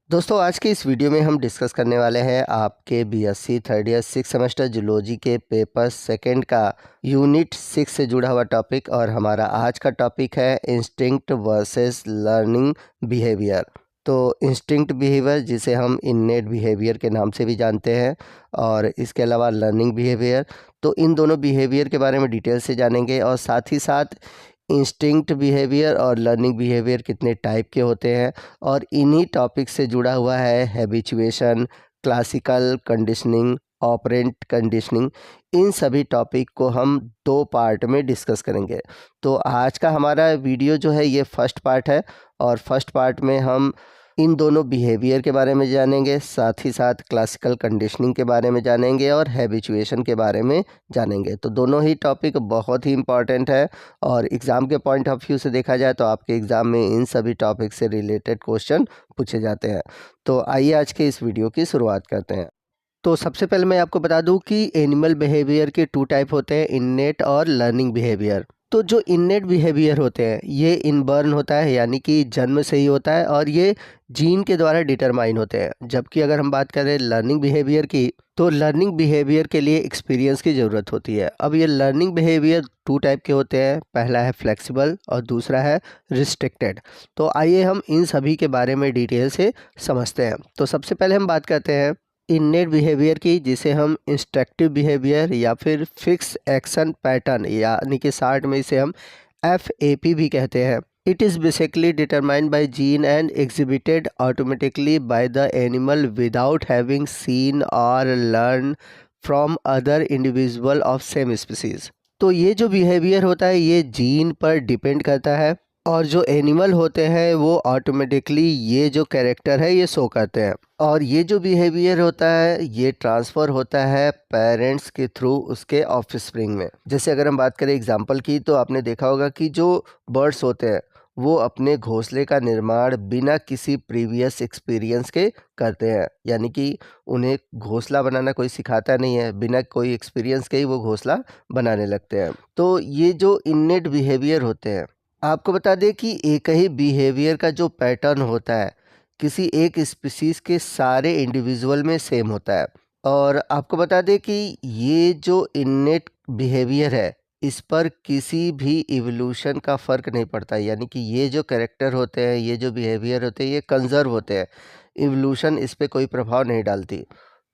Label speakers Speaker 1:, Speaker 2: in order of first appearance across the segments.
Speaker 1: दोस्तों आज के इस वीडियो में हम डिस्कस करने वाले हैं आपके BSc third year 6 semester zoology के पेपर सेकंड का यूनिट 6 से जुड़ा हुआ टॉपिक। और हमारा आज का टॉपिक है इंस्टिंक्ट वर्सेस लर्निंग बिहेवियर। तो इंस्टिंक्ट बिहेवियर जिसे हम इननेट बिहेवियर के नाम से भी जानते हैं, और इसके अलावा लर्निंग बिहेवियर। तो इन दोनों बिहेवियर के बारे में डिटेल से जानेंगे, और साथ ही साथ इंस्टिंक्ट बिहेवियर और लर्निंग बिहेवियर कितने टाइप के होते हैं, और इन्हीं टॉपिक से जुड़ा हुआ है habituation, classical conditioning, operant conditioning. इन सभी टॉपिक को हम दो पार्ट में डिस्कस करेंगे। तो आज का हमारा वीडियो जो है ये फर्स्ट पार्ट है, और फर्स्ट पार्ट में हम इन दोनों बिहेवियर के बारे में जानेंगे, साथ ही साथ क्लासिकल कंडीशनिंग के बारे में जानेंगे और हैबिचुएशन के बारे में जानेंगे। तो दोनों ही टॉपिक बहुत ही इम्पॉर्टेंट है, और एग्ज़ाम के पॉइंट ऑफ व्यू से देखा जाए तो आपके एग्ज़ाम में इन सभी टॉपिक से रिलेटेड क्वेश्चन पूछे जाते हैं। तो आइए आज के इस वीडियो की शुरुआत करते हैं। तो सबसे पहले मैं आपको बता दूं कि एनिमल बिहेवियर के टू टाइप होते हैं, इननेट और लर्निंग बिहेवियर। तो जो इननेट बिहेवियर होते हैं ये इनबर्न होता है, यानी कि जन्म से ही होता है, और ये जीन के द्वारा डिटरमाइन होते हैं। जबकि अगर हम बात करें लर्निंग बिहेवियर की, तो लर्निंग बिहेवियर के लिए एक्सपीरियंस की ज़रूरत होती है। अब ये लर्निंग बिहेवियर टू टाइप के होते हैं, पहला है फ्लेक्सिबल और दूसरा है रिस्ट्रिक्टेड। तो आइए हम इन सभी के बारे में डिटेल से समझते हैं। तो सबसे पहले हम बात करते हैं इननेट बिहेवियर की, जिसे हम इंस्ट्रक्टिव बिहेवियर या फिर फिक्स एक्शन पैटर्न, यानी कि शार्ट में इसे हम FAP भी कहते हैं। It is basically determined by gene and exhibited automatically by the animal without having seen और learn from other individual of same species. तो ये जो बिहेवियर होता है ये जीन पर डिपेंड करता है, और जो एनिमल होते हैं वो ऑटोमेटिकली ये जो कैरेक्टर है ये शो करते हैं। और ये जो बिहेवियर होता है ये ट्रांसफ़र होता है पेरेंट्स के थ्रू उसके ऑफस्प्रिंग में। जैसे अगर हम बात करें एग्जांपल की, तो आपने देखा होगा कि जो बर्ड्स होते हैं वो अपने घोंसले का निर्माण बिना किसी प्रीवियस एक्सपीरियंस के करते हैं, यानी कि उन्हें घोंसला बनाना कोई सिखाता नहीं है, बिना कोई एक्सपीरियंस के ही वो घोंसला बनाने लगते हैं। तो ये जो इननेट बिहेवियर होते हैं, आपको बता दें कि एक ही बिहेवियर का जो पैटर्न होता है किसी एक स्पीसीज़ के सारे इंडिविजुअल में सेम होता है। और आपको बता दें कि ये जो इननेट बिहेवियर है इस पर किसी भी इवोल्यूशन का फ़र्क नहीं पड़ता, यानी कि ये जो कैरेक्टर होते हैं, ये जो बिहेवियर होते हैं, ये कंजर्व होते हैं। इवोल्यूशन इस पे कोई प्रभाव नहीं डालती।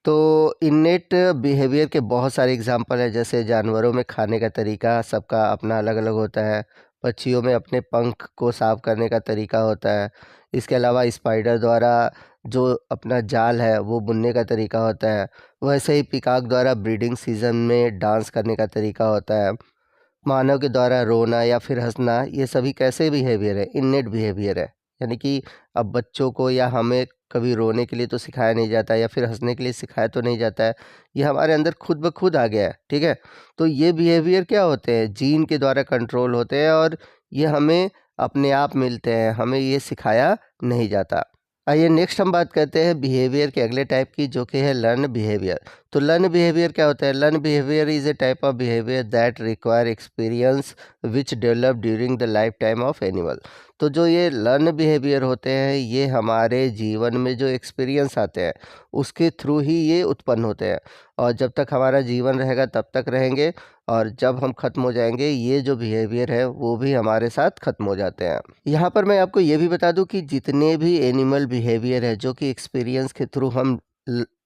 Speaker 1: तो इननेट बिहेवियर के बहुत सारे एग्जांपल हैं, जैसे जानवरों में खाने का तरीका सबका अपना अलग अलग होता है, पक्षियों में अपने पंख को साफ करने का तरीका होता है, इसके अलावा स्पाइडर द्वारा जो अपना जाल है वो बुनने का तरीका होता है, वैसे ही पिकॉक द्वारा ब्रीडिंग सीजन में डांस करने का तरीका होता है, मानव के द्वारा रोना या फिर हंसना, ये सभी कैसे बिहेवियर है, इननेट बिहेवियर है। यानी कि अब बच्चों को या हमें कभी रोने के लिए तो सिखाया नहीं जाता, या फिर हंसने के लिए सिखाया तो नहीं जाता है, ये हमारे अंदर खुद ब खुद आ गया है। ठीक है, तो ये बिहेवियर क्या होते हैं, जीन के द्वारा कंट्रोल होते हैं, और ये हमें अपने आप मिलते हैं, हमें ये सिखाया नहीं जाता। आइए नेक्स्ट हम बात करते हैं बिहेवियर के अगले टाइप की, जो कि है लर्न बिहेवियर। तो लर्न बिहेवियर क्या होता है? Learn behaviour is a type of behaviour that require experience which develop during the life time of animal. तो जो ये लर्न बिहेवियर होते हैं ये हमारे जीवन में जो एक्सपीरियंस आते हैं उसके थ्रू ही ये उत्पन्न होते हैं, और जब तक हमारा जीवन रहेगा तब तक रहेंगे, और जब हम ख़त्म हो जाएंगे ये जो बिहेवियर है वो भी हमारे साथ ख़त्म हो जाते हैं। यहाँ पर मैं आपको ये भी बता दूं कि जितने भी एनिमल बिहेवियर है जो कि एक्सपीरियंस के थ्रू हम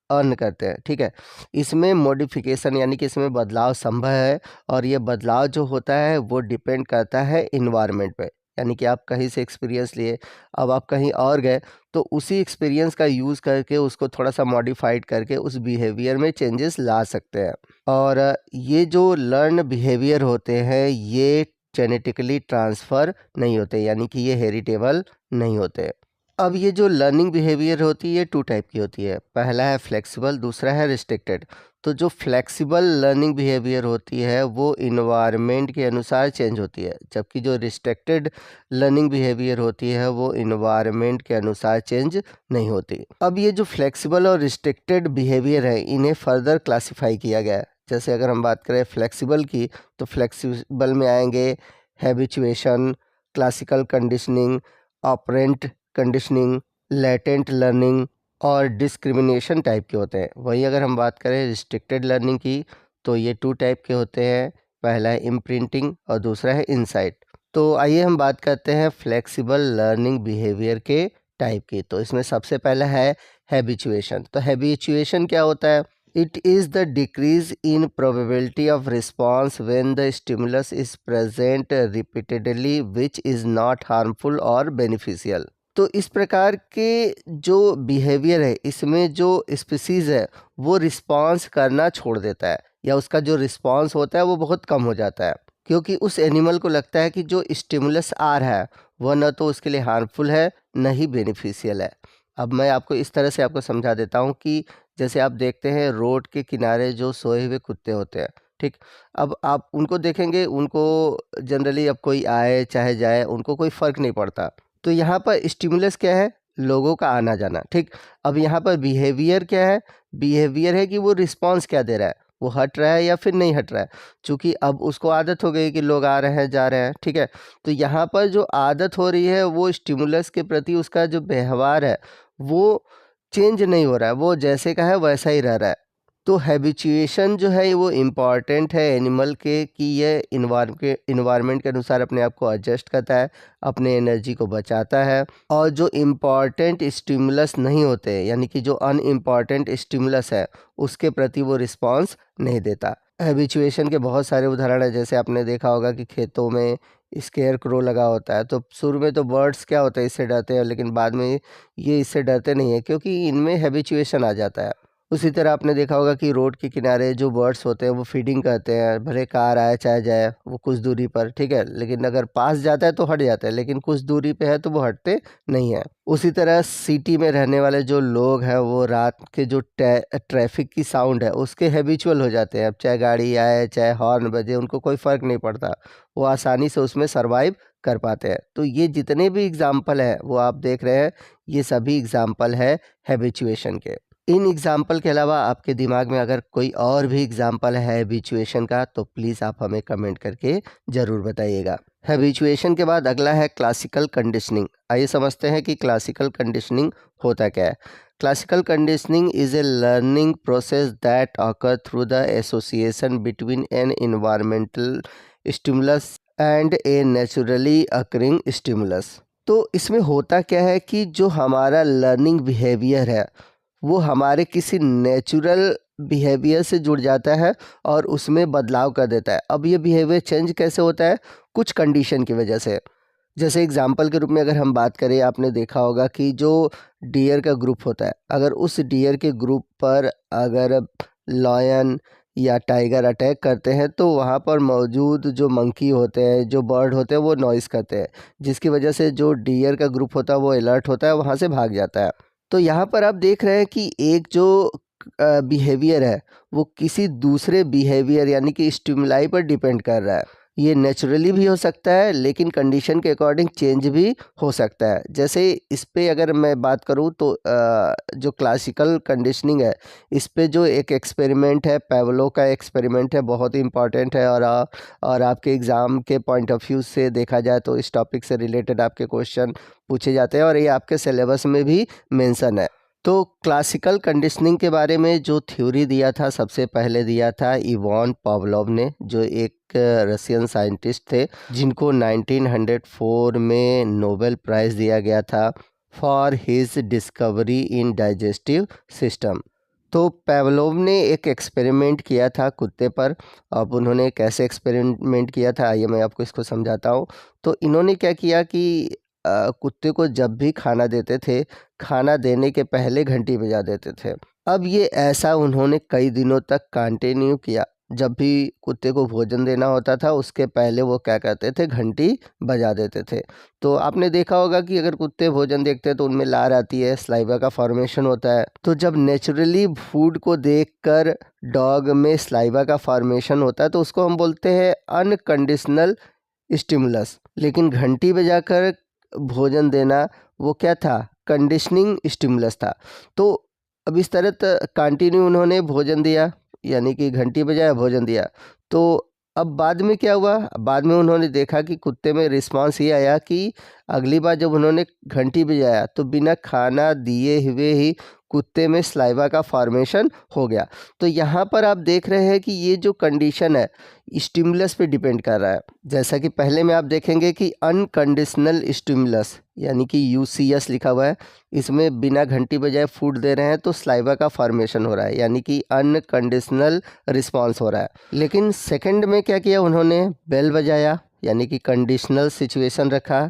Speaker 1: अर्न करते हैं, ठीक है, इसमें मॉडिफिकेशन यानी कि इसमें बदलाव संभव है, और ये बदलाव जो होता है वो डिपेंड करता है इन्वायरमेंट पे। यानी कि आप कहीं से एक्सपीरियंस लिए, अब आप कहीं और गए, तो उसी एक्सपीरियंस का यूज़ करके उसको थोड़ा सा मॉडिफाइड करके उस बिहेवियर में चेंजेस ला सकते हैं। और ये जो लर्न बिहेवियर होते हैं ये जेनेटिकली ट्रांसफ़र नहीं होते, यानी कि ये हेरिटेबल नहीं होते। अब ये जो लर्निंग बिहेवियर होती है ये टू टाइप की होती है, पहला है फ्लेक्सिबल, दूसरा है रिस्ट्रिक्टेड। तो जो फ्लेक्सिबल लर्निंग बिहेवियर होती है वो इन्वायरमेंट के अनुसार चेंज होती है, जबकि जो रिस्ट्रिक्टेड लर्निंग बिहेवियर होती है वो इन्वायरमेंट के अनुसार चेंज नहीं होती। अब ये जो फ्लेक्सिबल और रिस्ट्रिक्टेड बिहेवियर है इन्हें फर्दर क्लासीफाई किया गया है। जैसे अगर हम बात करें फ्लेक्सिबल की, तो फ्लेक्सिबल में आएंगे habituation, classical conditioning, operant conditioning, latent learning और डिस्क्रिमिनेशन टाइप के होते हैं। वहीं अगर हम बात करें रिस्ट्रिक्टेड लर्निंग की तो ये 2 टाइप के होते हैं। पहला है इम्प्रिंटिंग और दूसरा है इनसाइट। तो आइए हम बात करते हैं फ्लेक्सिबल लर्निंग बिहेवियर के टाइप की। तो इसमें सबसे पहला है हैबिचुएशन। तो हैबिचुएशन क्या होता है? It is the decrease in probability of response when the stimulus is present repeatedly which is not harmful और बेनिफिशियल। तो इस प्रकार के जो बिहेवियर है इसमें जो स्पीसीज़ है वो रिस्पॉन्स करना छोड़ देता है, या उसका जो रिस्पॉन्स होता है वो बहुत कम हो जाता है, क्योंकि उस एनिमल को लगता है कि जो स्टिमुलस आ रहा है वह न तो उसके लिए हार्मफुल है न ही बेनिफिशियल है। अब मैं आपको इस तरह से आपको समझा देता हूँ कि जैसे आप देखते हैं रोड के किनारे जो सोए हुए कुत्ते होते हैं, ठीक। अब आप उनको देखेंगे, उनको जनरली अब कोई आए चाहे जाए उनको कोई फ़र्क नहीं पड़ता। तो यहाँ पर स्टिमुलस क्या है? लोगों का आना जाना, ठीक। अब यहाँ पर बिहेवियर क्या है? बिहेवियर है कि वो रिस्पॉन्स क्या दे रहा है, वो हट रहा है या फिर नहीं हट रहा है। चूँकि अब उसको आदत हो गई कि लोग आ रहे हैं जा रहे हैं, ठीक है। तो यहाँ पर जो आदत हो रही है वो स्टिमुलस के प्रति उसका जो व्यवहार है वो चेंज नहीं हो रहा है, वो जैसे का है वैसा ही रह रहा है। तो हैबिचुएशन जो है वो इम्पॉर्टेंट है एनिमल के कि ये इन्वायरमेंट के अनुसार अपने आप को एडजस्ट करता है, अपने एनर्जी को बचाता है, और जो इम्पॉर्टेंट स्टिमुलस नहीं होते यानी कि जो अनइम्पॉर्टेंट स्टिमुलस है उसके प्रति वो रिस्पॉन्स नहीं देता। हैबिचुएशन के बहुत सारे उदाहरण हैं। जैसे आपने देखा होगा कि खेतों में स्केयर क्रो लगा होता है, तो शुरू में तो बर्ड्स क्या होता है इससे डरते हैं, लेकिन बाद में ये इससे डरते नहीं है क्योंकि इनमें हैबिचुएशन आ जाता है। उसी तरह आपने देखा होगा कि रोड के किनारे जो बर्ड्स होते हैं वो फीडिंग करते हैं, भले कार आए चाहे जाए, वो कुछ दूरी पर, ठीक है, लेकिन अगर पास जाता है तो हट जाता है, लेकिन कुछ दूरी पे है तो वो हटते नहीं है। उसी तरह सिटी में रहने वाले जो लोग हैं वो रात के जो ट्रैफिक की साउंड है उसके हैबिचुअल हो जाते हैं। अब चाहे गाड़ी आए चाहे हॉर्न बजे उनको कोई फ़र्क नहीं पड़ता, वो आसानी से उसमें सर्वाइव कर पाते हैं। तो ये जितने भी एग्जाम्पल हैं वो आप देख रहे हैं, ये सभी एग्जाम्पल है हैबिचुएशन के। इन एग्जाम्पल के अलावा आपके दिमाग में अगर कोई और भी एग्जाम्पल है हैबिचुएशन का तो प्लीज़ आप हमें कमेंट करके ज़रूर बताइएगा। हैबिचुएशन के बाद अगला है क्लासिकल कंडीशनिंग। आइए समझते हैं कि क्लासिकल कंडीशनिंग होता क्या है। Classical conditioning is a learning process that occur through the association between an environmental stimulus and a naturally occurring stimulus. तो इसमें होता क्या है कि जो हमारा लर्निंग बिहेवियर है वो हमारे किसी नेचुरल बिहेवियर से जुड़ जाता है और उसमें बदलाव कर देता है। अब ये बिहेवियर चेंज कैसे होता है? कुछ कंडीशन की वजह से। जैसे एग्जाम्पल के रूप में अगर हम बात करें, आपने देखा होगा कि जो डियर का ग्रुप होता है, अगर उस डियर के ग्रुप पर अगर लायन या टाइगर अटैक करते हैं तो वहाँ पर मौजूद जो मंकी होते हैं, जो बर्ड होते हैं, वो नॉइज़ करते हैं, जिसकी वजह से जो डियर का ग्रुप होता है वो अलर्ट होता है, वहाँ से भाग जाता है। तो यहाँ पर आप देख रहे हैं कि एक जो बिहेवियर है वो किसी दूसरे बिहेवियर यानी कि स्टिमुलाई पर डिपेंड कर रहा है। ये नेचुरली भी हो सकता है लेकिन कंडीशन के अकॉर्डिंग चेंज भी हो सकता है। जैसे इस पे अगर मैं बात करूँ तो जो क्लासिकल कंडीशनिंग है इस पे जो एक एक्सपेरिमेंट है, पेवलो का एक्सपेरिमेंट है, बहुत ही इंपॉर्टेंट है, और आपके एग्ज़ाम के पॉइंट ऑफ व्यू से देखा जाए तो इस टॉपिक से रिलेटेड आपके क्वेश्चन पूछे जाते हैं और ये आपके सिलेबस में भी मेंशन है। तो क्लासिकल कंडीशनिंग के बारे में जो थ्योरी दिया था सबसे पहले दिया था इवान पावलोव ने, जो एक रशियन साइंटिस्ट थे जिनको 1904 में नोबेल प्राइज़ दिया गया था for his discovery in digestive system. तो पावलोव ने एक एक्सपेरिमेंट किया था कुत्ते पर। अब उन्होंने कैसे एक्सपेरिमेंट किया था आइए मैं आपको इसको समझाता हूँ। तो इन्होंने क्या किया कि कुत्ते को जब भी खाना देते थे, खाना देने के पहले घंटी बजा देते थे। अब ये ऐसा उन्होंने कई दिनों तक कंटिन्यू किया। जब भी कुत्ते को भोजन देना होता था उसके पहले वो क्या करते थे, घंटी बजा देते थे। तो आपने देखा होगा कि अगर कुत्ते भोजन देखते हैं तो उनमें लार आती है, सलाइवा का फॉर्मेशन होता है। तो जब नेचुरली फूड को देखकर डॉग में सलाइवा का फॉर्मेशन होता है तो उसको हम बोलते हैं अनकंडीशनल स्टिमुलस। लेकिन घंटी बजाकर भोजन देना वो क्या था, कंडीशनिंग स्टिमुलस था। तो अब इस तरह कंटिन्यू उन्होंने भोजन दिया, यानी कि घंटी बजाया भोजन दिया। तो अब बाद में क्या हुआ, बाद में उन्होंने देखा कि कुत्ते में रिस्पांस ये आया कि अगली बार जब उन्होंने घंटी बजाया तो बिना खाना दिए हुए ही कुत्ते में सलाइवा का फॉर्मेशन हो गया। तो यहाँ पर आप देख रहे हैं कि ये जो कंडीशन है स्टिमुलस पे डिपेंड कर रहा है। जैसा कि पहले में आप देखेंगे कि अनकंडीशनल स्टिमुलस यानी कि यूसीएस लिखा हुआ है, इसमें बिना घंटी बजाए फूड दे रहे हैं तो सलाइवा का फॉर्मेशन हो रहा है, यानी कि अनकंडीशनल रिस्पांस हो रहा है। लेकिन सेकंड में क्या किया उन्होंने, बेल बजाया यानी कि कंडीशनल सिचुएशन रखा,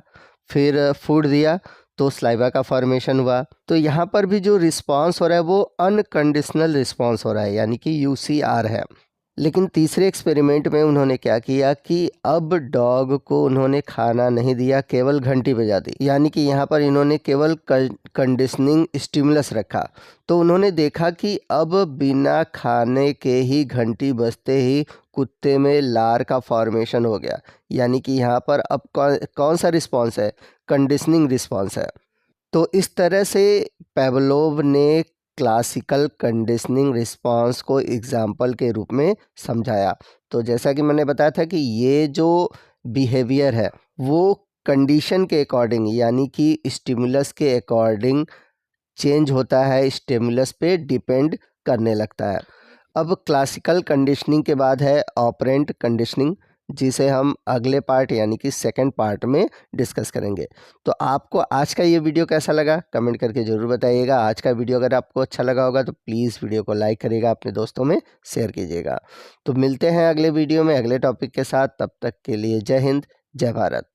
Speaker 1: फिर फूड दिया तो सलाइवा का फॉर्मेशन हुआ। तो यहाँ पर भी जो रिस्पांस हो रहा है वो अनकंडीशनल रिस्पांस हो रहा है, यानी कि यूसीआर है। लेकिन तीसरे एक्सपेरिमेंट में उन्होंने क्या किया कि अब डॉग को उन्होंने खाना नहीं दिया, केवल घंटी बजा दी, यानी कि यहाँ पर इन्होंने केवल कंडीशनिंग स्टिमुलस रखा। तो उन्होंने देखा कि अब बिना खाने के ही घंटी बजते ही कुत्ते में लार का फॉर्मेशन हो गया, यानी कि यहाँ पर अब कौन सा रिस्पॉन्स है, कंडीशनिंग रिस्पॉन्स है। तो इस तरह से पेवलोव ने क्लासिकल कंडीशनिंग रिस्पांस को एग्जाम्पल के रूप में समझाया। तो जैसा कि मैंने बताया था कि ये जो बिहेवियर है वो कंडीशन के अकॉर्डिंग यानी कि स्टिमुलस के अकॉर्डिंग चेंज होता है, स्टिमुलस पे डिपेंड करने लगता है। अब क्लासिकल कंडीशनिंग के बाद है ऑपरेंट कंडीशनिंग, जिसे हम अगले पार्ट यानी कि सेकंड पार्ट में डिस्कस करेंगे। तो आपको आज का ये वीडियो कैसा लगा कमेंट करके ज़रूर बताइएगा। आज का वीडियो अगर आपको अच्छा लगा होगा तो प्लीज़ वीडियो को लाइक करिएगा, अपने दोस्तों में शेयर कीजिएगा। तो मिलते हैं अगले वीडियो में अगले टॉपिक के साथ, तब तक के लिए जय हिंद, जय भारत।